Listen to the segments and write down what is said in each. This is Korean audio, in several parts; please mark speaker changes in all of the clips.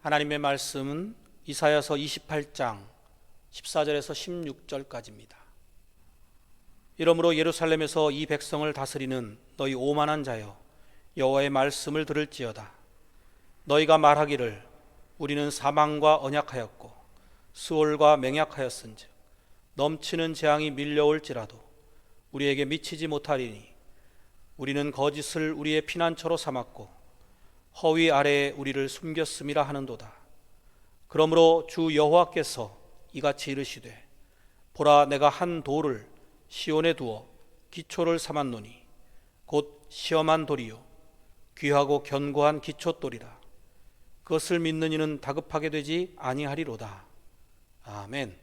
Speaker 1: 하나님의 말씀은 이사야서 28장 14절에서 16절까지입니다. 이러므로 예루살렘에서 이 백성을 다스리는 너희 오만한 자여, 여호와의 말씀을 들을지어다. 너희가 말하기를 우리는 사망과 언약하였고 스올과 맹약하였은즉 넘치는 재앙이 밀려올지라도 우리에게 미치지 못하리니 우리는 거짓을 우리의 피난처로 삼았고 허위 아래에 우리를 숨겼음이라 하는도다. 그러므로 주 여호와께서 이같이 이르시되 보라, 내가 한 돌을 시온에 두어 기초를 삼았노니 곧 시험한 돌이요 귀하고 견고한 기초돌이라. 그것을 믿는 이는 다급하게 되지 아니하리로다. 아멘.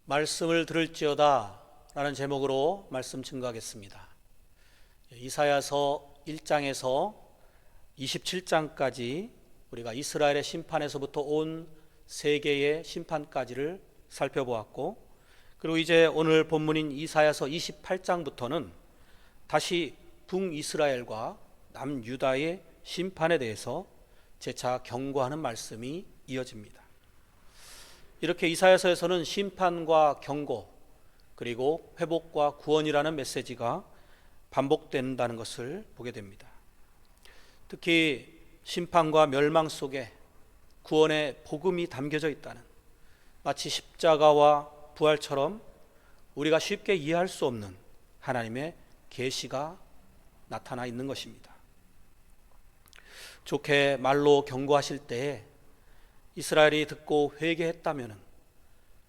Speaker 1: 말씀을 들을지어다 라는 제목으로 말씀 증거하겠습니다. 이사야서 1장에서 27장까지 우리가 이스라엘의 심판에서부터 온 세계의 심판까지를 살펴보았고, 그리고 이제 오늘 본문인 이사야서 28장부터는 다시 북이스라엘과 남유다의 심판에 대해서 재차 경고하는 말씀이 이어집니다. 이렇게 이사야서에서는 심판과 경고, 그리고 회복과 구원이라는 메시지가 반복된다는 것을 보게 됩니다. 특히 심판과 멸망 속에 구원의 복음이 담겨져 있다는, 마치 십자가와 부활처럼 우리가 쉽게 이해할 수 없는 하나님의 계시가 나타나 있는 것입니다. 좋게 말로 경고하실 때에 이스라엘이 듣고 회개했다면,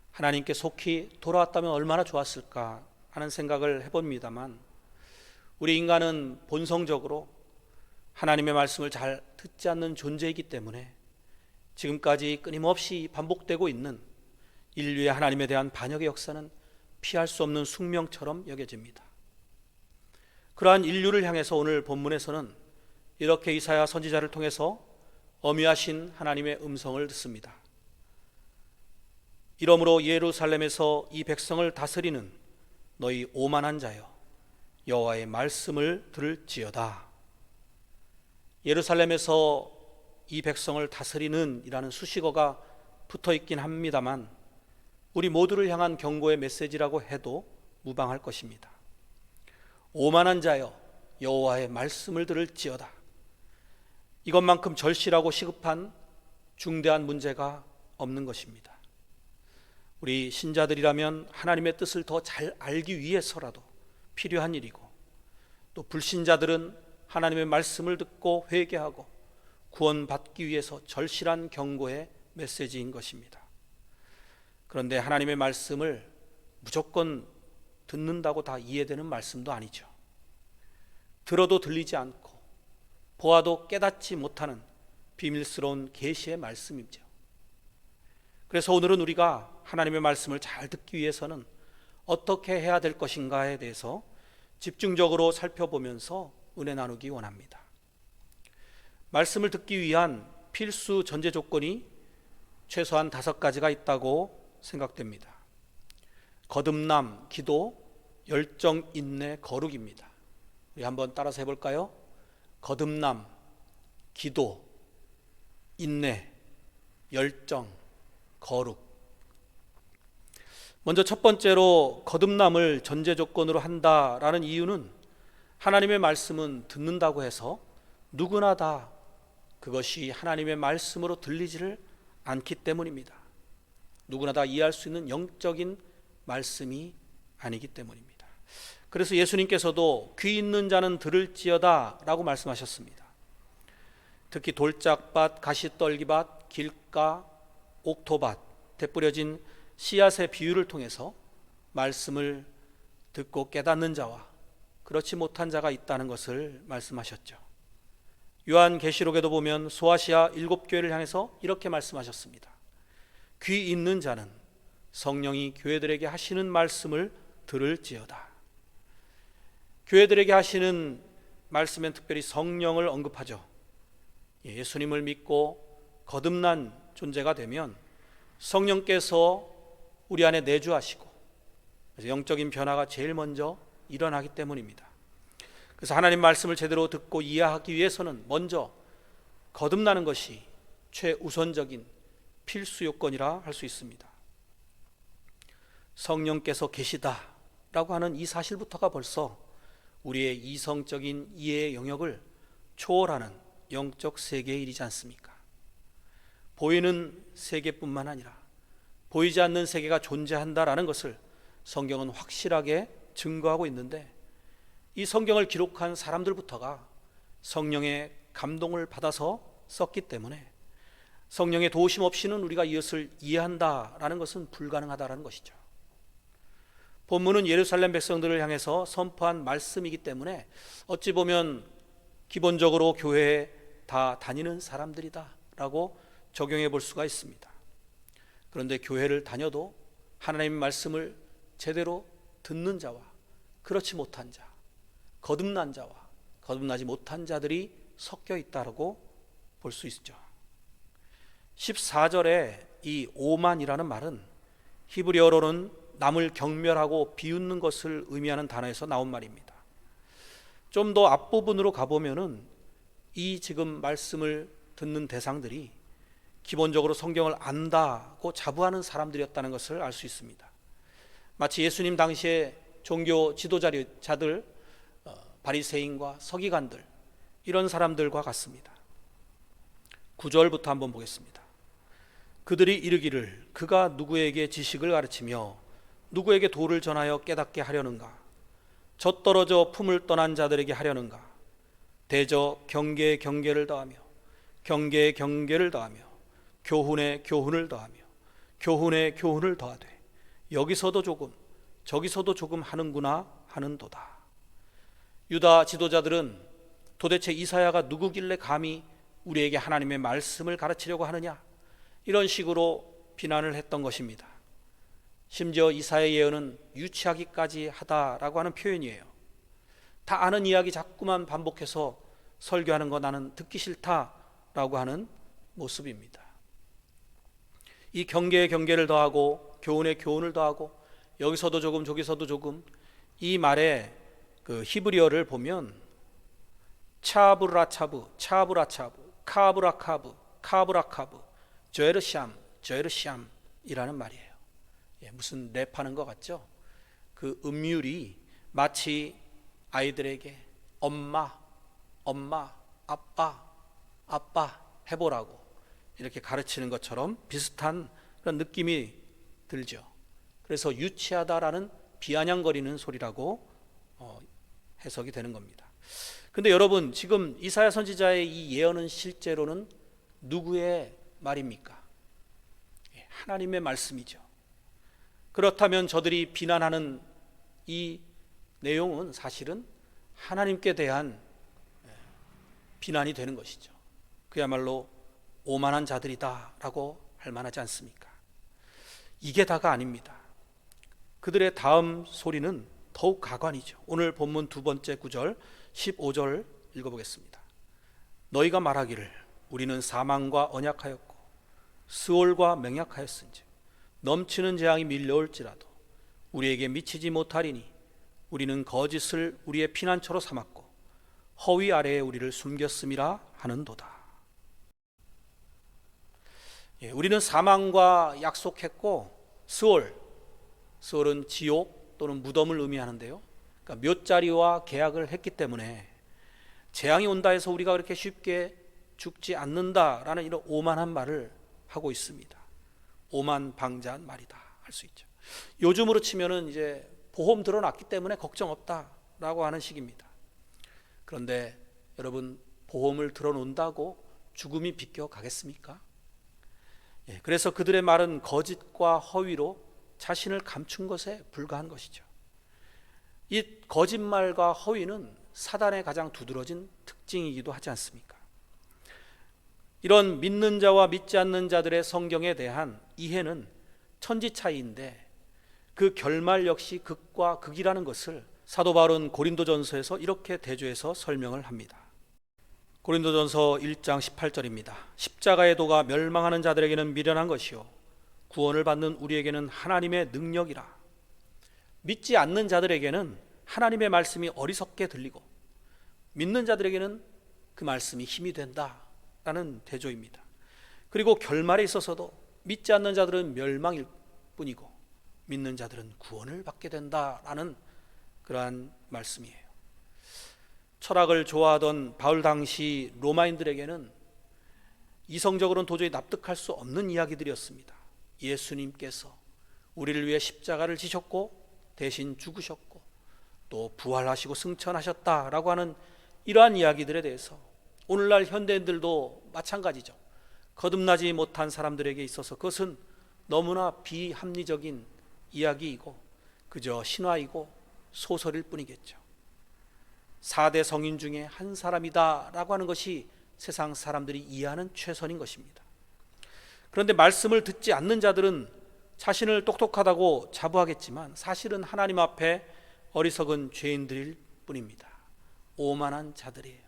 Speaker 1: 하나님께 속히 돌아왔다면 얼마나 좋았을까 하는 생각을 해봅니다만, 우리 인간은 본성적으로 하나님의 말씀을 잘 듣지 않는 존재이기 때문에 지금까지 끊임없이 반복되고 있는 인류의 하나님에 대한 반역의 역사는 피할 수 없는 숙명처럼 여겨집니다. 그러한 인류를 향해서 오늘 본문에서는 이렇게 이사야 선지자를 통해서 엄위하신 하나님의 음성을 듣습니다. 이러므로 예루살렘에서 이 백성을 다스리는 너희 오만한 자여, 여호와의 말씀을 들을지어다. 예루살렘에서 이 백성을 다스리는 이라는 수식어가 붙어 있긴 합니다만 우리 모두를 향한 경고의 메시지라고 해도 무방할 것입니다. 오만한 자여 여호와의 말씀을 들을지어다. 이것만큼 절실하고 시급한 중대한 문제가 없는 것입니다. 우리 신자들이라면 하나님의 뜻을 더 잘 알기 위해서라도 필요한 일이고, 또 불신자들은 하나님의 말씀을 듣고 회개하고 구원받기 위해서 절실한 경고의 메시지인 것입니다. 그런데 하나님의 말씀을 무조건 듣는다고 다 이해되는 말씀도 아니죠. 들어도 들리지 않고 보아도 깨닫지 못하는 비밀스러운 계시의 말씀이죠. 그래서 오늘은 우리가 하나님의 말씀을 잘 듣기 위해서는 어떻게 해야 될 것인가에 대해서 집중적으로 살펴보면서 은혜 나누기 원합니다. 말씀을 듣기 위한 필수 전제 조건이 최소한 5가지가 있다고 생각됩니다. 거듭남, 기도, 열정, 인내, 거룩입니다. 우리 한번 따라서 해볼까요? 거듭남, 기도, 인내, 열정, 거룩. 먼저 첫 번째로 거듭남을 전제 조건으로 한다라는 이유는 하나님의 말씀은 듣는다고 해서 누구나 다 그것이 하나님의 말씀으로 들리지를 않기 때문입니다. 누구나 다 이해할 수 있는 영적인 말씀이 아니기 때문입니다. 그래서 예수님께서도 귀 있는 자는 들을지어다 라고 말씀하셨습니다. 특히 돌짝밭, 가시떨기밭, 길가, 옥토밭, 대뿌려진 씨앗의 비유를 통해서 말씀을 듣고 깨닫는 자와 그렇지 못한 자가 있다는 것을 말씀하셨죠. 요한계시록에도 보면 소아시아 7교회를 향해서 이렇게 말씀하셨습니다. 귀 있는 자는 성령이 교회들에게 하시는 말씀을 들을지어다. 교회들에게 하시는 말씀엔 특별히 성령을 언급하죠. 예수님을 믿고 거듭난 존재가 되면 성령께서 우리 안에 내주하시고, 그래서 영적인 변화가 제일 먼저 일어나기 때문입니다. 그래서 하나님 말씀을 제대로 듣고 이해하기 위해서는 먼저 거듭나는 것이 최우선적인 필수 요건이라 할 수 있습니다. 성령께서 계시다라고 하는 이 사실부터가 벌써 우리의 이성적인 이해의 영역을 초월하는 영적 세계의 일이지 않습니까? 보이는 세계뿐만 아니라 보이지 않는 세계가 존재한다라는 것을 성경은 확실하게 증거하고 있는데, 이 성경을 기록한 사람들부터가 성령의 감동을 받아서 썼기 때문에 성령의 도우심 없이는 우리가 이것을 이해한다라는 것은 불가능하다라는 것이죠. 본문은 예루살렘 백성들을 향해서 선포한 말씀이기 때문에 어찌 보면 기본적으로 교회에 다 다니는 사람들이다 라고 적용해 볼 수가 있습니다. 그런데 교회를 다녀도 하나님의 말씀을 제대로 듣는 자와 그렇지 못한 자, 거듭난 자와 거듭나지 못한 자들이 섞여 있다고 볼 수 있죠. 14절에 이 오만이라는 말은 히브리어로는 남을 경멸하고 비웃는 것을 의미하는 단어에서 나온 말입니다. 좀 더 앞부분으로 가보면은 이 지금 말씀을 듣는 대상들이 기본적으로 성경을 안다고 자부하는 사람들이었다는 것을 알 수 있습니다. 마치 예수님 당시에 종교 지도자들, 바리새인과 서기관들, 이런 사람들과 같습니다. 9절부터 한번 보겠습니다. 그들이 이르기를 그가 누구에게 지식을 가르치며 누구에게 도를 전하여 깨닫게 하려는가? 젖떨어져 품을 떠난 자들에게 하려는가? 대저 경계에 경계를 더하며 경계에 경계를 더하며 교훈에 교훈을 더하며 교훈에 교훈을 더하되 여기서도 조금 저기서도 조금 하는구나 하는도다. 유다 지도자들은 도대체 이사야가 누구길래 감히 우리에게 하나님의 말씀을 가르치려고 하느냐, 이런 식으로 비난을 했던 것입니다. 심지어 이사야의 예언은 유치하기까지 하다라고 하는 표현이에요. 다 아는 이야기 자꾸만 반복해서 설교하는 거 나는 듣기 싫다라고 하는 모습입니다. 이 경계에 경계를 더하고 교훈에 교훈을 더하고 여기서도 조금 저기서도 조금, 이 말의 그 히브리어를 보면 차브라차브, 카브라카브, 카브라카브, 저에르샴이라는 말이에요. 무슨 랩하는 것 같죠? 그 음율이 마치 아이들에게 엄마, 아빠 해보라고 이렇게 가르치는 것처럼 비슷한 그런 느낌이 들죠. 그래서 유치하다라는 비아냥거리는 소리라고 해석이 되는 겁니다. 근데 여러분, 지금 이사야 선지자의 이 예언은 실제로는 누구의 말입니까? 하나님의 말씀이죠. 그렇다면 저들이 비난하는 이 내용은 사실은 하나님께 대한 비난이 되는 것이죠. 그야말로 오만한 자들이다라고 할 만하지 않습니까? 이게 다가 아닙니다. 그들의 다음 소리는 더욱 가관이죠. 오늘 본문 두 번째 구절 15절 읽어보겠습니다. 너희가 말하기를 우리는 사망과 언약하였고 스올과 맹약하였은즉 넘치는 재앙이 밀려올지라도 우리에게 미치지 못하리니 우리는 거짓을 우리의 피난처로 삼았고 허위 아래에 우리를 숨겼음이라 하는도다. 우리는 사망과 약속했고 스올은 지옥 또는 무덤을 의미하는데요. 그러니까 묘자리와 계약을 했기 때문에 재앙이 온다 해서 우리가 그렇게 쉽게 죽지 않는다라는 이런 오만한 말을 하고 있습니다. 오만방자한 말이다 할 수 있죠. 요즘으로 치면은 이제 보험 들어놨기 때문에 걱정 없다라고 하는 식입니다. 그런데 여러분, 보험을 들어놓는다고 죽음이 비껴가겠습니까? 그래서 그들의 말은 거짓과 허위로 자신을 감춘 것에 불과한 것이죠. 이 거짓말과 허위는 사단의 가장 두드러진 특징이기도 하지 않습니까? 이런 믿는 자와 믿지 않는 자들의 성경에 대한 이해는 천지 차이인데 그 결말 역시 극과 극이라는 것을 사도 바울은 고린도전서에서 이렇게 대조해서 설명을 합니다. 고린도전서 1장 18절입니다. 십자가의 도가 멸망하는 자들에게는 미련한 것이요 구원을 받는 우리에게는 하나님의 능력이라. 믿지 않는 자들에게는 하나님의 말씀이 어리석게 들리고 믿는 자들에게는 그 말씀이 힘이 된다라는 대조입니다. 그리고 결말에 있어서도 믿지 않는 자들은 멸망일 뿐이고 믿는 자들은 구원을 받게 된다라는 그러한 말씀이에요. 철학을 좋아하던 바울 당시 로마인들에게는 이성적으로는 도저히 납득할 수 없는 이야기들이었습니다. 예수님께서 우리를 위해 십자가를 지셨고 대신 죽으셨고 또 부활하시고 승천하셨다라고 하는 이러한 이야기들에 대해서 오늘날 현대인들도 마찬가지죠. 거듭나지 못한 사람들에게 있어서 그것은 너무나 비합리적인 이야기이고 그저 신화이고 소설일 뿐이겠죠. 4대 성인 중에 한 사람이다 라고 하는 것이 세상 사람들이 이해하는 최선인 것입니다. 그런데 말씀을 듣지 않는 자들은 자신을 똑똑하다고 자부하겠지만 사실은 하나님 앞에 어리석은 죄인들일 뿐입니다. 오만한 자들이에요.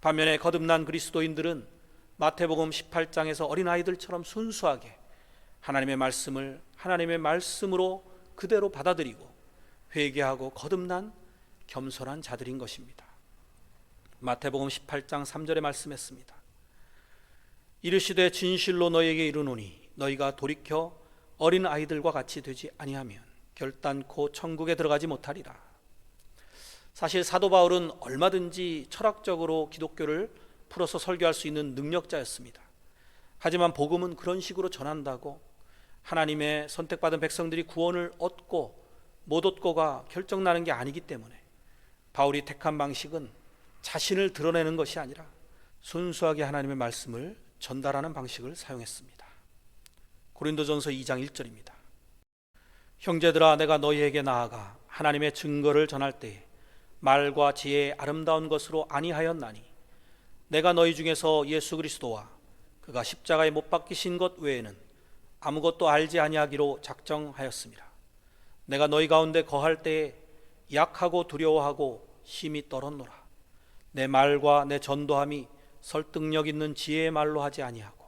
Speaker 1: 반면에 거듭난 그리스도인들은 마태복음 18장에서 어린아이들처럼 순수하게 하나님의 말씀을 하나님의 말씀으로 그대로 받아들이고 회개하고 거듭난 겸손한 자들인 것입니다. 마태복음 18장 3절에 말씀했습니다. 이르시되 진실로 너희에게 이르노니 너희가 돌이켜 어린 아이들과 같이 되지 아니하면 결단코 천국에 들어가지 못하리라. 사실 사도 바울은 얼마든지 철학적으로 기독교를 풀어서 설교할 수 있는 능력자였습니다. 하지만 복음은 그런 식으로 전한다고 하나님의 선택받은 백성들이 구원을 얻고 못 얻고가 결정나는 게 아니기 때문에 바울이 택한 방식은 자신을 드러내는 것이 아니라 순수하게 하나님의 말씀을 전달하는 방식을 사용했습니다. 고린도전서 2장 1절입니다. 형제들아, 내가 너희에게 나아가 하나님의 증거를 전할 때에 말과 지혜의 아름다운 것으로 아니하였나니 내가 너희 중에서 예수 그리스도와 그가 십자가에 못 박히신 것 외에는 아무것도 알지 아니하기로 작정하였습니다. 내가 너희 가운데 거할 때에 약하고 두려워하고 심히 떨었노라. 내 말과 내 전도함이 설득력 있는 지혜의 말로 하지 아니하고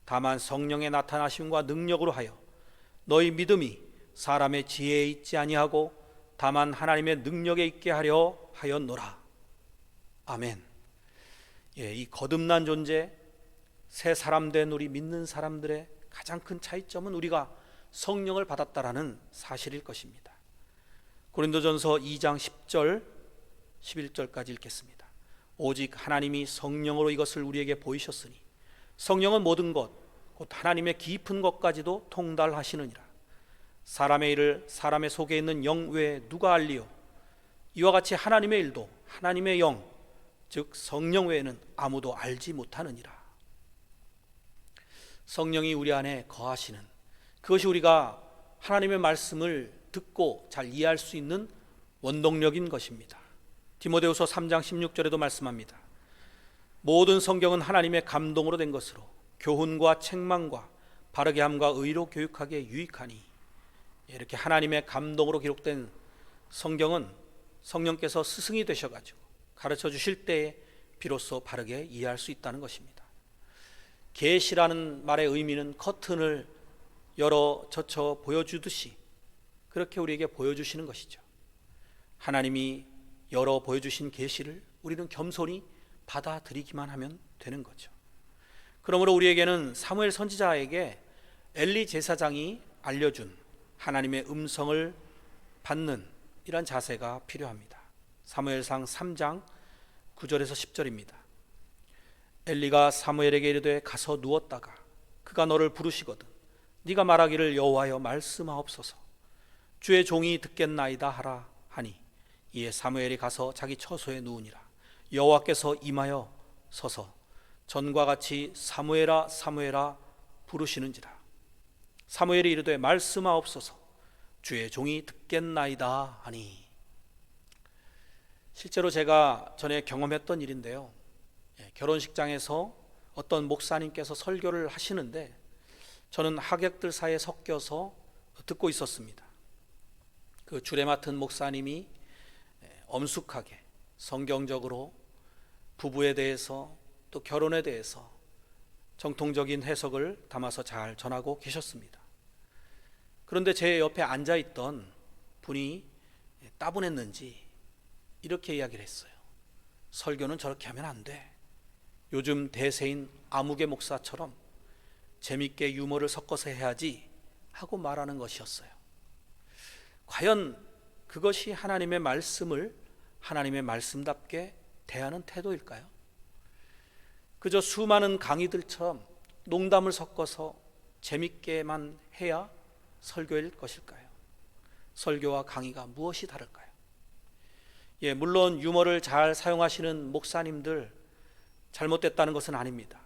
Speaker 1: 다만 성령의 나타나심과 능력으로 하여 너희 믿음이 사람의 지혜에 있지 아니하고 다만 하나님의 능력에 있게 하려 하였노라. 아멘. 이 거듭난 존재, 새 사람 된 우리 믿는 사람들의 가장 큰 차이점은 우리가 성령을 받았다라는 사실일 것입니다. 고린도전서 2장 10절 11절까지 읽겠습니다. 오직 하나님이 성령으로 이것을 우리에게 보이셨으니 성령은 모든 것 곧 하나님의 깊은 것까지도 통달하시느니라. 사람의 일을 사람의 속에 있는 영 외에 누가 알리요? 이와 같이 하나님의 일도 하나님의 영 즉 성령 외에는 아무도 알지 못하느니라. 성령이 우리 안에 거하시는, 그것이 우리가 하나님의 말씀을 듣고 잘 이해할 수 있는 원동력인 것입니다. 디모데후서 3장 16절에도 말씀합니다. 모든 성경은 하나님의 감동으로 된 것으로 교훈과 책망과 바르게 함과 의로 교육하기에 유익하니. 이렇게 하나님의 감동으로 기록된 성경은 성령께서 스승이 되셔가지고 가르쳐 주실 때에 비로소 바르게 이해할 수 있다는 것입니다. 계시라는 말의 의미는 커튼을 열어 젖혀 보여주듯이 그렇게 우리에게 보여주시는 것이죠. 하나님이 열어 보여주신 계시를 우리는 겸손히 받아들이기만 하면 되는 거죠. 그러므로 우리에게는 사무엘 선지자에게 엘리 제사장이 알려준 하나님의 음성을 받는 이런 자세가 필요합니다. 사무엘상 3장 9절에서 10절입니다. 엘리가 사무엘에게 이르되 가서 누웠다가 그가 너를 부르시거든 네가 말하기를 여호와여 말씀하옵소서 주의 종이 듣겠나이다 하라 하니 이에 사무엘이 가서 자기 처소에 누우니라. 여호와께서 임하여 서서 전과 같이 사무엘아 사무엘아 부르시는지라. 사무엘이 이르되 말씀하옵소서 주의 종이 듣겠나이다 하니. 실제로 제가 전에 경험했던 일인데요, 결혼식장에서 어떤 목사님께서 설교를 하시는데 저는 하객들 사이에 섞여서 듣고 있었습니다. 그 주례 맡은 목사님이 엄숙하게 성경적으로 부부에 대해서 또 결혼에 대해서 정통적인 해석을 담아서 잘 전하고 계셨습니다. 그런데 제 옆에 앉아있던 분이 따분했는지 이렇게 이야기를 했어요. 설교는 저렇게 하면 안 돼. 요즘 대세인 아무개 목사처럼 재밌게 유머를 섞어서 해야지 하고 말하는 것이었어요. 과연 그것이 하나님의 말씀을 하나님의 말씀답게 대하는 태도일까요? 그저 수많은 강의들처럼 농담을 섞어서 재밌게만 해야 설교일 것일까요? 설교와 강의가 무엇이 다를까요? 물론 유머를 잘 사용하시는 목사님들 잘못됐다는 것은 아닙니다.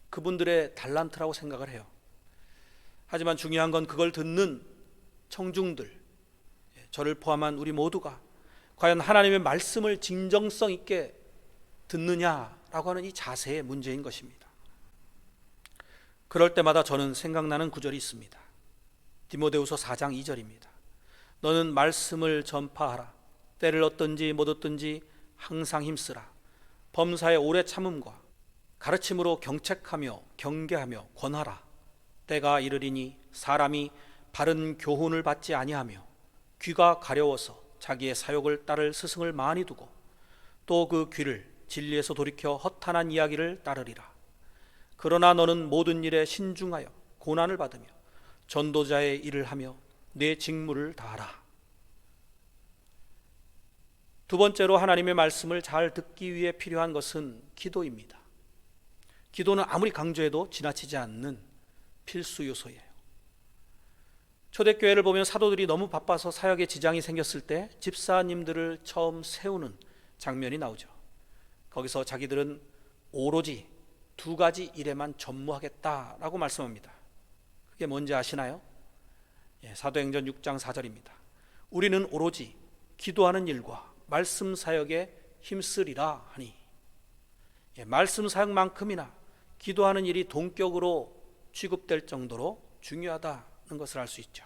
Speaker 1: 그분들의 달란트라고 생각을 해요. 하지만 중요한 건 그걸 듣는 청중들, 저를 포함한 우리 모두가 과연 하나님의 말씀을 진정성 있게 듣느냐라고 하는 이 자세의 문제인 것입니다. 그럴 때마다 저는 생각나는 구절이 있습니다. 디모데후서 4장 2절입니다. 너는 말씀을 전파하라. 때를 얻든지 못 얻든지 항상 힘쓰라. 범사에 오래 참음과 가르침으로 경책하며 경계하며 권하라. 때가 이르리니 사람이 바른 교훈을 받지 아니하며 귀가 가려워서 자기의 사욕을 따를 스승을 많이 두고 또 그 귀를 진리에서 돌이켜 허탄한 이야기를 따르리라. 그러나 너는 모든 일에 신중하여 고난을 받으며 전도자의 일을 하며 내 직무를 다하라. 두 번째로 하나님의 말씀을 잘 듣기 위해 필요한 것은 기도입니다. 기도는 아무리 강조해도 지나치지 않는 필수 요소예요. 초대교회를 보면 사도들이 너무 바빠서 사역에 지장이 생겼을 때 집사님들을 처음 세우는 장면이 나오죠. 거기서 자기들은 오로지 두 가지 일에만 전무하겠다라고 말씀합니다. 그게 뭔지 아시나요? 사도행전 6장 4절입니다. 우리는 오로지 기도하는 일과 말씀 사역에 힘쓰리라 하니. 말씀 사역만큼이나 기도하는 일이 동격으로 취급될 정도로 중요하다는 것을 알 수 있죠.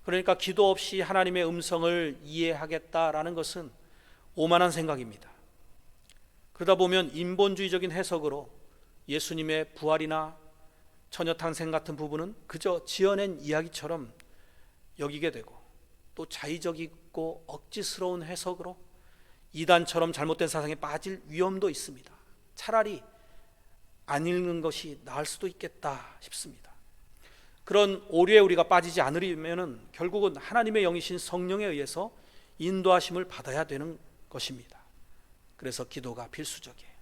Speaker 1: 그러니까 기도 없이 하나님의 음성을 이해하겠다라는 것은 오만한 생각입니다. 그러다 보면 인본주의적인 해석으로 예수님의 부활이나 처녀탄생 같은 부분은 그저 지어낸 이야기처럼 여기게 되고, 또 자의적이고 억지스러운 해석으로 이단처럼 잘못된 사상에 빠질 위험도 있습니다. 차라리 안 읽는 것이 나을 수도 있겠다 싶습니다. 그런 오류에 우리가 빠지지 않으려면 결국은 하나님의 영이신 성령에 의해서 인도하심을 받아야 되는 것입니다. 그래서 기도가 필수적이에요.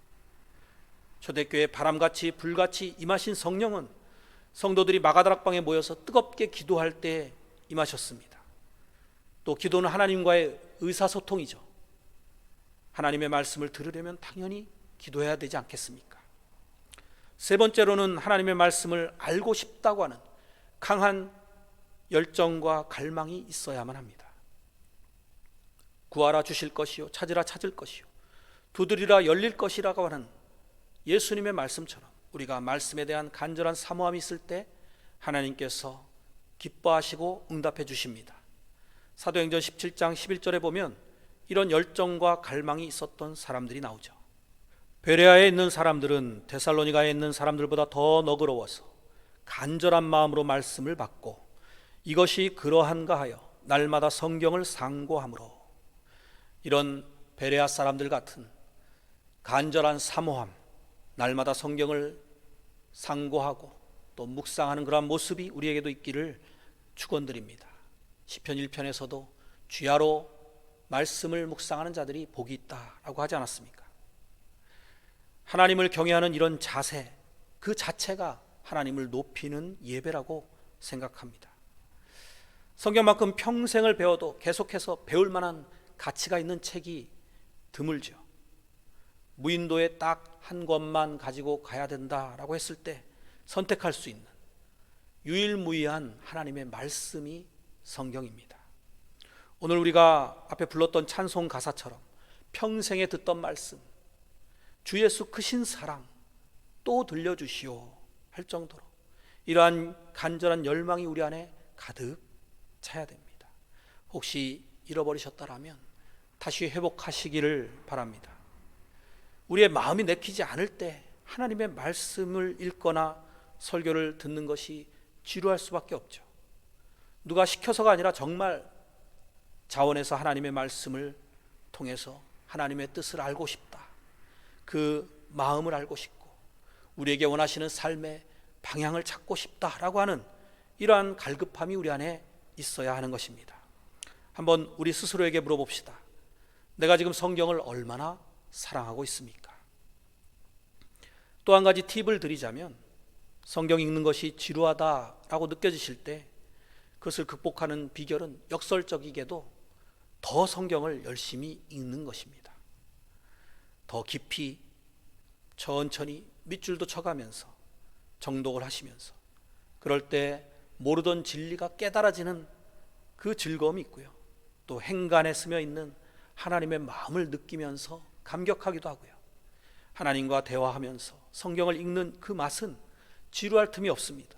Speaker 1: 초대교회 바람같이 불같이 임하신 성령은 성도들이 마가다락방에 모여서 뜨겁게 기도할 때 임하셨습니다. 또 기도는 하나님과의 의사소통이죠. 하나님의 말씀을 들으려면 당연히 기도해야 되지 않겠습니까? 세 번째로는 하나님의 말씀을 알고 싶다고 하는 강한 열정과 갈망이 있어야만 합니다. 구하라 주실 것이요 찾으라 찾을 것이요 두드리라 열릴 것이라고 하는 예수님의 말씀처럼 우리가 말씀에 대한 간절한 사모함이 있을 때 하나님께서 기뻐하시고 응답해 주십니다. 사도행전 17장 11절에 보면 이런 열정과 갈망이 있었던 사람들이 나오죠. 베레아에 있는 사람들은 데살로니가에 있는 사람들보다 더 너그러워서 간절한 마음으로 말씀을 받고 이것이 그러한가 하여 날마다 성경을 상고함으로, 이런 베레아 사람들 같은 간절한 사모함, 날마다 성경을 상고하고 또 묵상하는 그러한 모습이 우리에게도 있기를 축원드립니다. 시편 1편에서도 주야로 말씀을 묵상하는 자들이 복이 있다라고 하지 않았습니까? 하나님을 경외하는 이런 자세, 그 자체가 하나님을 높이는 예배라고 생각합니다. 성경만큼 평생을 배워도 계속해서 배울 만한 가치가 있는 책이 드물죠. 무인도에 딱 한 권만 가지고 가야 된다라고 했을 때 선택할 수 있는 유일무이한 하나님의 말씀이 성경입니다. 오늘 우리가 앞에 불렀던 찬송 가사처럼 평생에 듣던 말씀, 주 예수 크신 사랑 또 들려주시오 할 정도로 이러한 간절한 열망이 우리 안에 가득 차야 됩니다. 혹시 잃어버리셨다라면 다시 회복하시기를 바랍니다. 우리의 마음이 내키지 않을 때 하나님의 말씀을 읽거나 설교를 듣는 것이 지루할 수밖에 없죠. 누가 시켜서가 아니라 정말 자원해서 하나님의 말씀을 통해서 하나님의 뜻을 알고 싶다, 그 마음을 알고 싶고 우리에게 원하시는 삶의 방향을 찾고 싶다라고 하는 이러한 갈급함이 우리 안에 있어야 하는 것입니다. 한번 우리 스스로에게 물어봅시다. 내가 지금 성경을 얼마나 사랑하고 있습니까? 또 한 가지 팁을 드리자면, 성경 읽는 것이 지루하다라고 느껴지실 때 그것을 극복하는 비결은 역설적이게도 더 성경을 열심히 읽는 것입니다. 더 깊이 천천히 밑줄도 쳐가면서 정독을 하시면서, 그럴 때 모르던 진리가 깨달아지는 그 즐거움이 있고요, 또 행간에 스며 있는 하나님의 마음을 느끼면서 감격하기도 하고요, 하나님과 대화하면서 성경을 읽는 그 맛은 지루할 틈이 없습니다.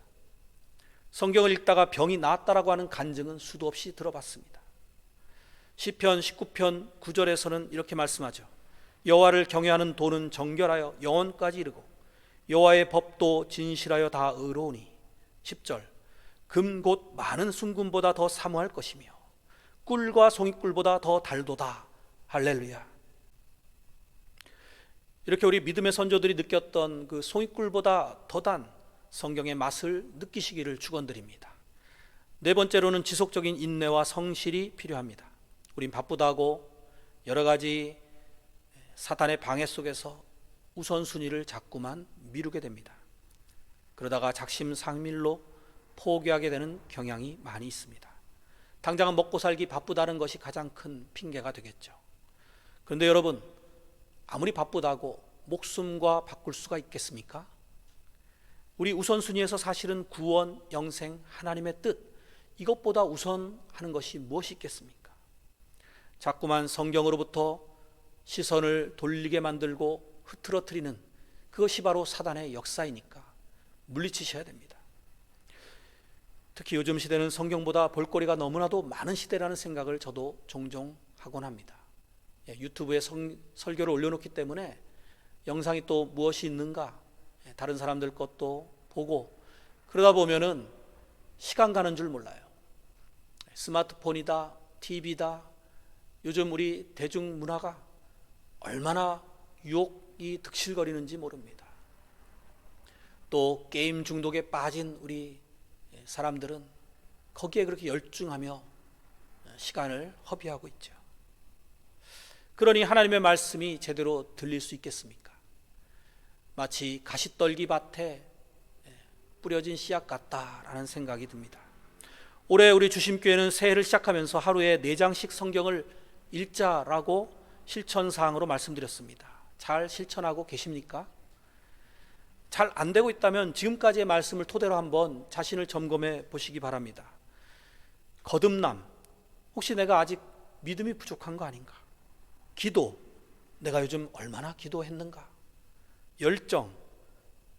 Speaker 1: 성경을 읽다가 병이 나았다라고 하는 간증은 수도 없이 들어봤습니다. 시편 19편 9절에서는 이렇게 말씀하죠. 여호와를 경외하는 도는 정결하여 영원까지 이르고 여호와의 법도 진실하여 다 의로우니. 10절, 금 곧 많은 순금보다 더 사모할 것이며 꿀과 송이꿀보다 더 달도다. 할렐루야. 이렇게 우리 믿음의 선조들이 느꼈던 그 송이꿀보다 더 단 성경의 맛을 느끼시기를 축원드립니다. 네 번째로는 지속적인 인내와 성실이 필요합니다. 우린 바쁘다고 여러 가지 사탄의 방해 속에서 우선순위를 자꾸만 미루게 됩니다. 그러다가 작심삼일로 포기하게 되는 경향이 많이 있습니다. 당장은 먹고 살기 바쁘다는 것이 가장 큰 핑계가 되겠죠. 그런데 여러분, 아무리 바쁘다고 목숨과 바꿀 수가 있겠습니까? 우리 우선순위에서 사실은 구원, 영생, 하나님의 뜻, 이것보다 우선하는 것이 무엇이 있겠습니까? 자꾸만 성경으로부터 시선을 돌리게 만들고 흐트러뜨리는 그것이 바로 사단의 역사이니까 물리치셔야 됩니다. 특히 요즘 시대는 성경보다 볼거리가 너무나도 많은 시대라는 생각을 저도 종종 하곤 합니다. 유튜브에 설교를 올려놓기 때문에 영상이 또 무엇이 있는가, 다른 사람들 것도 보고 그러다 보면은 시간 가는 줄 몰라요. 스마트폰이다, TV다, 요즘 우리 대중문화가 얼마나 유혹 이 득실거리는지 모릅니다. 또 게임 중독에 빠진 우리 사람들은 거기에 그렇게 열중하며 시간을 허비하고 있죠. 그러니 하나님의 말씀이 제대로 들릴 수 있겠습니까? 마치 가시떨기 밭에 뿌려진 씨앗 같다라는 생각이 듭니다. 올해 우리 주심교회는 새해를 시작하면서 하루에 4장씩 성경을 읽자라고 실천사항으로 말씀드렸습니다. 잘 실천하고 계십니까? 잘 안 되고 있다면 지금까지의 말씀을 토대로 한번 자신을 점검해 보시기 바랍니다. 거듭남, 혹시 내가 아직 믿음이 부족한 거 아닌가? 기도, 내가 요즘 얼마나 기도했는가? 열정,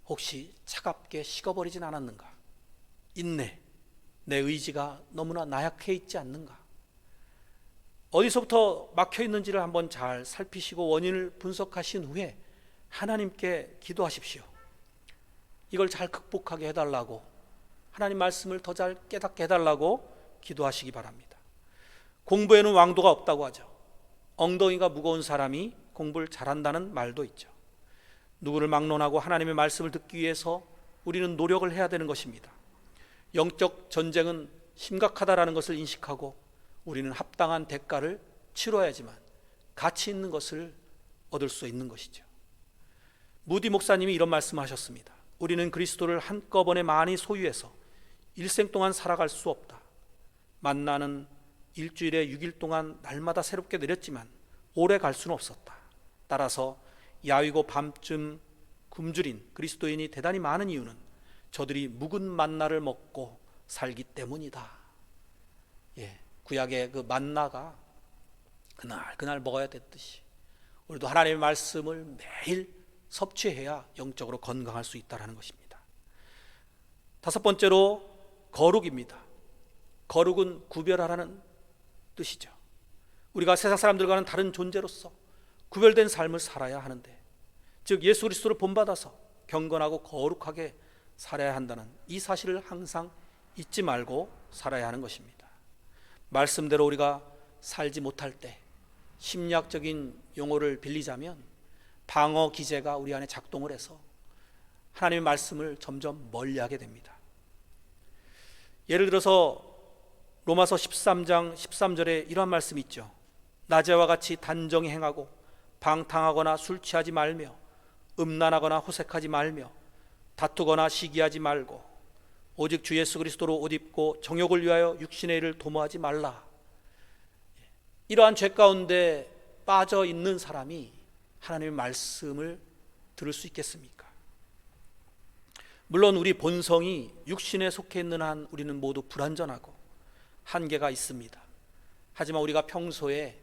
Speaker 1: 혹시 차갑게 식어버리진 않았는가? 인내, 내 의지가 너무나 나약해 있지 않는가? 어디서부터 막혀 있는지를 한번 잘 살피시고 원인을 분석하신 후에 하나님께 기도하십시오. 이걸 잘 극복하게 해달라고, 하나님 말씀을 더 잘 깨닫게 해달라고 기도하시기 바랍니다. 공부에는 왕도가 없다고 하죠. 엉덩이가 무거운 사람이 공부를 잘한다는 말도 있죠. 누구를 막론하고 하나님의 말씀을 듣기 위해서 우리는 노력을 해야 되는 것입니다. 영적 전쟁은 심각하다라는 것을 인식하고 우리는 합당한 대가를 치러야지만 가치 있는 것을 얻을 수 있는 것이죠. 무디 목사님이 이런 말씀하셨습니다. 우리는 그리스도를 한꺼번에 많이 소유해서 일생 동안 살아갈 수 없다. 만나는 일주일에 6일 동안 날마다 새롭게 내렸지만 오래 갈 수는 없었다. 따라서 야위고 밤쯤 굶주린 그리스도인이 대단히 많은 이유는 저들이 묵은 만나를 먹고 살기 때문이다. 구약의 그 만나가 그날 먹어야 됐듯이 우리도 하나님의 말씀을 매일 섭취해야 영적으로 건강할 수 있다는 것입니다. 5번째로 거룩입니다. 거룩은 구별하라는 뜻이죠. 우리가 세상 사람들과는 다른 존재로서 구별된 삶을 살아야 하는데, 즉 예수 그리스도를 본받아서 경건하고 거룩하게 살아야 한다는 이 사실을 항상 잊지 말고 살아야 하는 것입니다. 말씀대로 우리가 살지 못할 때 심리학적인 용어를 빌리자면 방어 기제가 우리 안에 작동을 해서 하나님의 말씀을 점점 멀리하게 됩니다. 예를 들어서 로마서 13장 13절에 이러한 말씀이 있죠. 낮에와 같이 단정히 행하고 방탕하거나 술 취하지 말며 음란하거나 호색하지 말며 다투거나 시기하지 말고 오직 주 예수 그리스도로 옷 입고 정욕을 위하여 육신의 일을 도모하지 말라. 이러한 죄 가운데 빠져 있는 사람이 하나님의 말씀을 들을 수 있겠습니까? 물론 우리 본성이 육신에 속해 있는 한 우리는 모두 불완전하고 한계가 있습니다. 하지만 우리가 평소에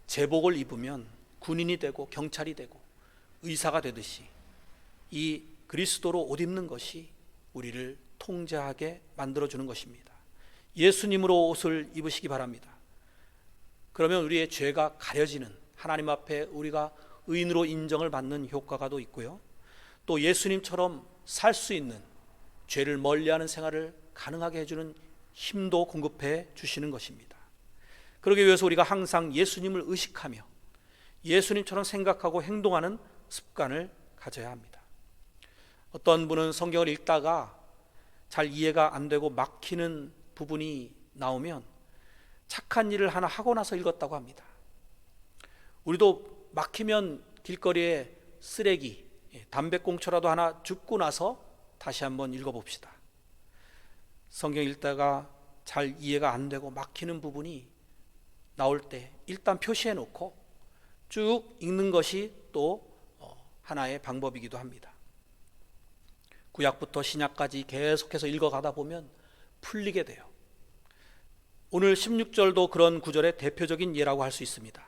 Speaker 1: 제복을 입으면 군인이 되고 경찰이 되고 의사가 되듯이 이 그리스도로 옷 입는 것이 우리를 통제하게 만들어주는 것입니다. 예수님으로 옷을 입으시기 바랍니다. 그러면 우리의 죄가 가려지는, 하나님 앞에 우리가 의인으로 인정을 받는 효과가 또 있고요, 또 예수님처럼 살 수 있는, 죄를 멀리하는 생활을 가능하게 해주는 힘도 공급해 주시는 것입니다. 그러기 위해서 우리가 항상 예수님을 의식하며 예수님처럼 생각하고 행동하는 습관을 가져야 합니다. 어떤 분은 성경을 읽다가 잘 이해가 안 되고 막히는 부분이 나오면 착한 일을 하나 하고 나서 읽었다고 합니다. 우리도 막히면 길거리에 쓰레기, 담배꽁초라도 하나 줍고 나서 다시 한번 읽어봅시다. 성경 읽다가 잘 이해가 안 되고 막히는 부분이 나올 때 일단 표시해 놓고 쭉 읽는 것이 또 하나의 방법이기도 합니다. 구약부터 신약까지 계속해서 읽어가다 보면 풀리게 돼요. 오늘 16절도 그런 구절의 대표적인 예라고 할 수 있습니다.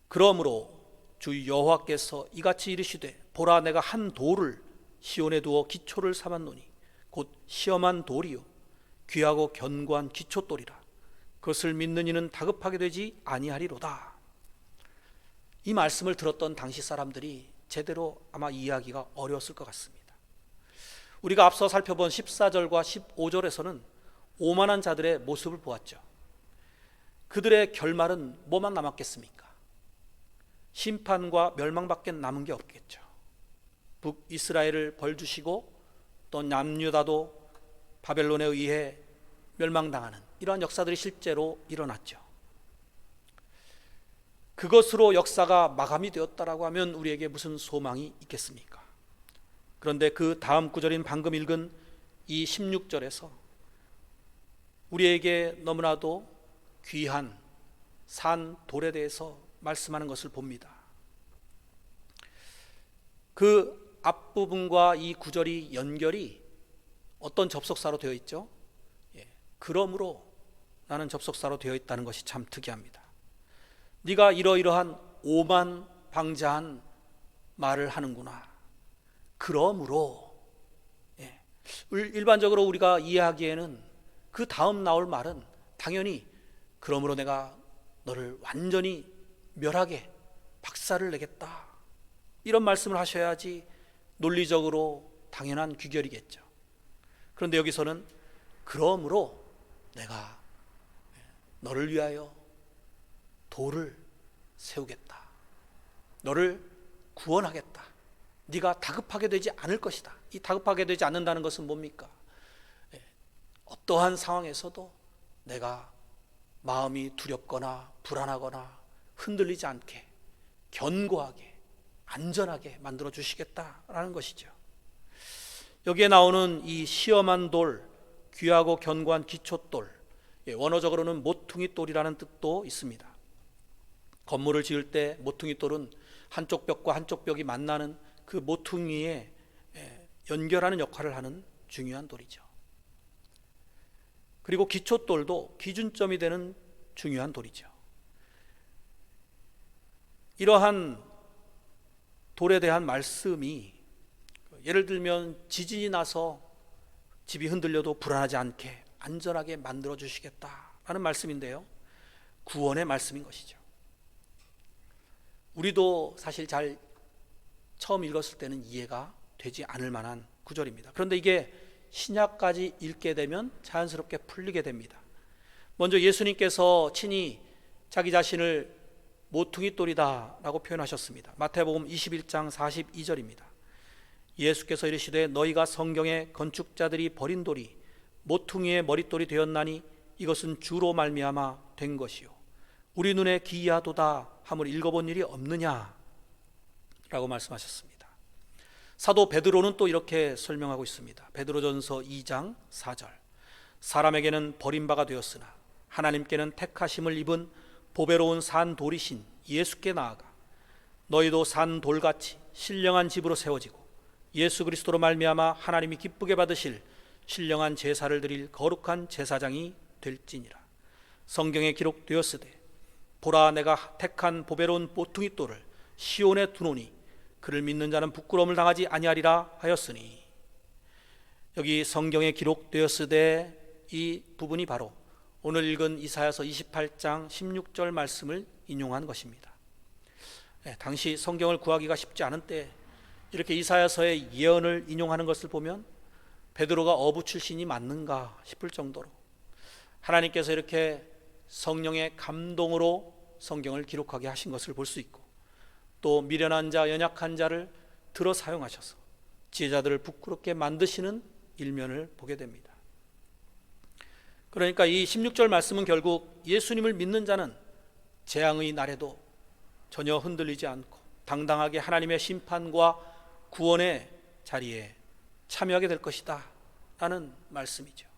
Speaker 1: 그러므로 주 여호와께서 이같이 이르시되 보라 내가 한 돌을 시온에 두어 기초를 삼았노니 곧 시험한 돌이요 귀하고 견고한 기초돌이라. 그것을 믿는 이는 다급하게 되지 아니하리로다. 이 말씀을 들었던 당시 사람들이 제대로 아마 이해하기가 어려웠을 것 같습니다. 우리가 앞서 살펴본 14절과 15절에서는 오만한 자들의 모습을 보았죠. 그들의 결말은 뭐만 남았겠습니까? 심판과 멸망밖에 남은 게 없겠죠. 북이스라엘을 벌주시고 또 남유다도 바벨론에 의해 멸망당하는 이러한 역사들이 실제로 일어났죠. 그것으로 역사가 마감이 되었다라고 하면 우리에게 무슨 소망이 있겠습니까? 그런데 그 다음 구절인 방금 읽은 이 16절에서 우리에게 너무나도 귀한 산 돌에 대해서 말씀하는 것을 봅니다. 그 앞부분과 이 구절이 연결이 어떤 접속사로 되어 있죠? 그러므로 라는 접속사로 되어 있다는 것이 참 특이합니다. 네가 이러이러한 오만방자한 말을 하는구나. 그러므로. 일반적으로 우리가 이해하기에는 그 다음 나올 말은 당연히 그러므로 내가 너를 완전히 멸하게 박살을 내겠다, 이런 말씀을 하셔야지 논리적으로 당연한 귀결이겠죠. 그런데 여기서는 그러므로 내가 너를 위하여 돌을 세우겠다, 너를 구원하겠다, 네가 다급하게 되지 않을 것이다. 이 다급하게 되지 않는다는 것은 뭡니까? 어떠한 상황에서도 내가 마음이 두렵거나 불안하거나 흔들리지 않게 견고하게 안전하게 만들어 주시겠다라는 것이죠. 여기에 나오는 이 시험한 돌, 귀하고 견고한 기초돌, 원어적으로는 모퉁이 돌이라는 뜻도 있습니다. 건물을 지을 때 모퉁이 돌은 한쪽 벽과 한쪽 벽이 만나는 그 모퉁이에 연결하는 역할을 하는 중요한 돌이죠. 그리고 기초돌도 기준점이 되는 중요한 돌이죠. 이러한 돌에 대한 말씀이, 예를 들면 지진이 나서 집이 흔들려도 불안하지 않게 안전하게 만들어 주시겠다라는 말씀인데요, 구원의 말씀인 것이죠. 우리도 사실 잘 처음 읽었을 때는 이해가 되지 않을 만한 구절입니다. 그런데 이게 신약까지 읽게 되면 자연스럽게 풀리게 됩니다. 먼저 예수님께서 친히 자기 자신을 모퉁이 돌이다 라고 표현하셨습니다. 마태복음 21장 42절입니다. 예수께서 이르시되 너희가 성경에 건축자들이 버린 돌이 모퉁이의 머릿돌이 되었나니 이것은 주로 말미암아 된 것이요 우리 눈에 기이하도다 함을 읽어본 일이 없느냐 라고 말씀하셨습니다. 사도 베드로는 또 이렇게 설명하고 있습니다. 베드로전서 2장 4절 사람에게는 버림바가 되었으나 하나님께는 택하심을 입은 보배로운 산 돌이신 예수께 나아가 너희도 산 돌같이 신령한 집으로 세워지고 예수 그리스도로 말미암아 하나님이 기쁘게 받으실 신령한 제사를 드릴 거룩한 제사장이 될지니라. 성경에 기록되었으되 보라 내가 택한 보배로운 모퉁이 돌을 시온에 두노니 그를 믿는 자는 부끄러움을 당하지 아니하리라 하였으니, 여기 성경에 기록되었으되 이 부분이 바로 오늘 읽은 이사야서 28장 16절 말씀을 인용한 것입니다. 당시 성경을 구하기가 쉽지 않은 때 이렇게 이사야서의 예언을 인용하는 것을 보면 베드로가 어부 출신이 맞는가 싶을 정도로 하나님께서 이렇게 성령의 감동으로 성경을 기록하게 하신 것을 볼 수 있고, 또 미련한 자, 연약한 자를 들어 사용하셔서 지혜자들을 부끄럽게 만드시는 일면을 보게 됩니다. 그러니까 이 16절 말씀은 결국 예수님을 믿는 자는 재앙의 날에도 전혀 흔들리지 않고 당당하게 하나님의 심판과 구원의 자리에 참여하게 될 것이다 라는 말씀이죠.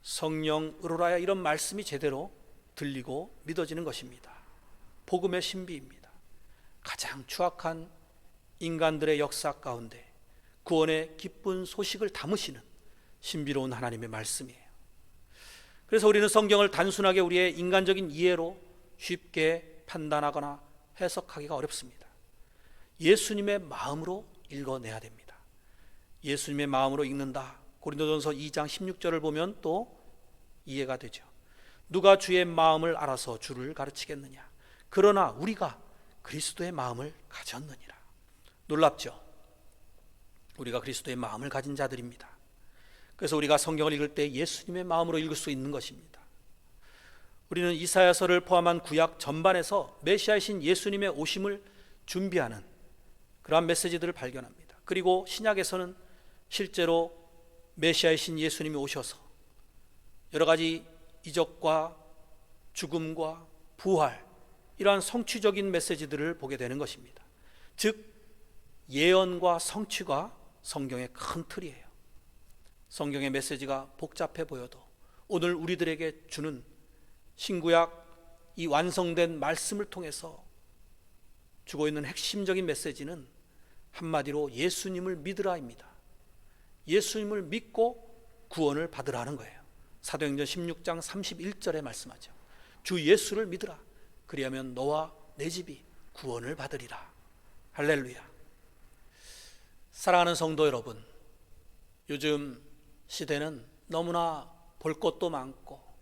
Speaker 1: 성령 의로라야 이런 말씀이 제대로 들리고 믿어지는 것입니다. 복음의 신비입니다. 가장 추악한 인간들의 역사 가운데 구원의 기쁜 소식을 담으시는 신비로운 하나님의 말씀이에요. 그래서 우리는 성경을 단순하게 우리의 인간적인 이해로 쉽게 판단하거나 해석하기가 어렵습니다. 예수님의 마음으로 읽어내야 됩니다. 예수님의 마음으로 읽는다, 고린도전서 2장 16절을 보면 또 이해가 되죠. 누가 주의 마음을 알아서 주를 가르치겠느냐, 그러나 우리가 그리스도의 마음을 가졌느니라. 놀랍죠? 우리가 그리스도의 마음을 가진 자들입니다. 그래서 우리가 성경을 읽을 때 예수님의 마음으로 읽을 수 있는 것입니다. 우리는 이사야서를 포함한 구약 전반에서 메시아이신 예수님의 오심을 준비하는 그러한 메시지들을 발견합니다. 그리고 신약에서는 실제로 메시아이신 예수님이 오셔서 여러 가지 이적과 죽음과 부활, 이러한 성취적인 메시지들을 보게 되는 것입니다. 즉 예언과 성취가 성경의 큰 틀이에요. 성경의 메시지가 복잡해 보여도 오늘 우리들에게 주는 신구약 이 완성된 말씀을 통해서 주고 있는 핵심적인 메시지는 한마디로 예수님을 믿으라입니다. 예수님을 믿고 구원을 받으라는 거예요. 사도행전 16장 31절에 말씀하죠. 주 예수를 믿으라. 그리하면 너와 내 집이 구원을 받으리라. 할렐루야. 사랑하는 성도 여러분, 요즘 시대는 너무나 볼 것도 많고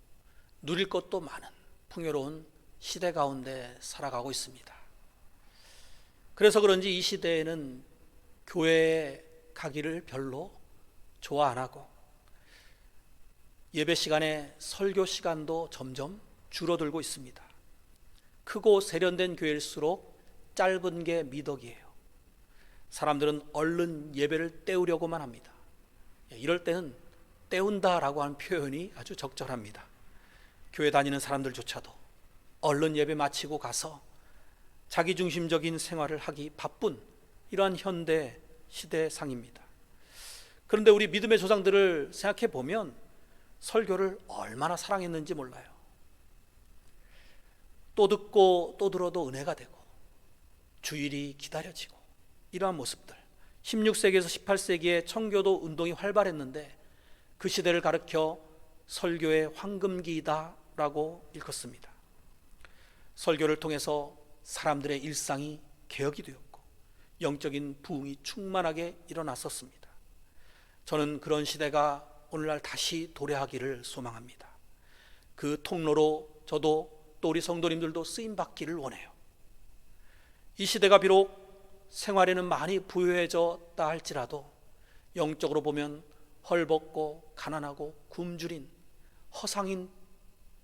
Speaker 1: 누릴 것도 많은 풍요로운 시대 가운데 살아가고 있습니다. 그래서 그런지 이 시대에는 교회에 가기를 별로 좋아 안 하고 예배 시간에 설교 시간도 점점 줄어들고 있습니다. 크고 세련된 교회일수록 짧은 게 미덕이에요. 사람들은 얼른 예배를 때우려고만 합니다. 이럴 때는 때운다라고 하는 표현이 아주 적절합니다. 교회 다니는 사람들조차도 얼른 예배 마치고 가서 자기중심적인 생활을 하기 바쁜 이러한 현대 시대상입니다. 그런데 우리 믿음의 조상들을 생각해 보면 설교를 얼마나 사랑했는지 몰라요. 또 듣고 또 들어도 은혜가 되고 주일이 기다려지고 이러한 모습들, 16세기에서 18세기에 청교도 운동이 활발했는데 그 시대를 가르쳐 설교의 황금기이다 라고 일컫습니다. 설교를 통해서 사람들의 일상이 개혁이 되었고 영적인 부흥이 충만하게 일어났었습니다. 저는 그런 시대가 오늘날 다시 도래하기를 소망합니다. 그 통로로 저도 또 우리 성도님들도 쓰임받기를 원해요. 이 시대가 비록 생활에는 많이 부유해졌다 할지라도 영적으로 보면 헐벗고 가난하고 굶주린 허상인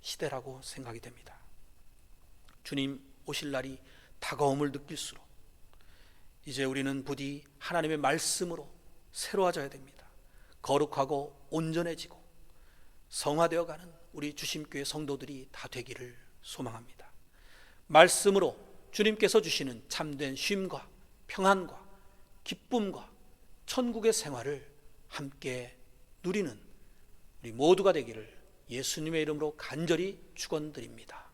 Speaker 1: 시대라고 생각이 됩니다. 주님 오실 날이 다가옴을 느낄수록 이제 우리는 부디 하나님의 말씀으로 새로워져야 됩니다. 거룩하고 온전해지고 성화되어가는 우리 주심교회 성도들이 다 되기를 소망합니다. 말씀으로 주님께서 주시는 참된 쉼과 평안과 기쁨과 천국의 생활을 함께 누리는 우리 모두가 되기를 예수님의 이름으로 간절히 축원드립니다.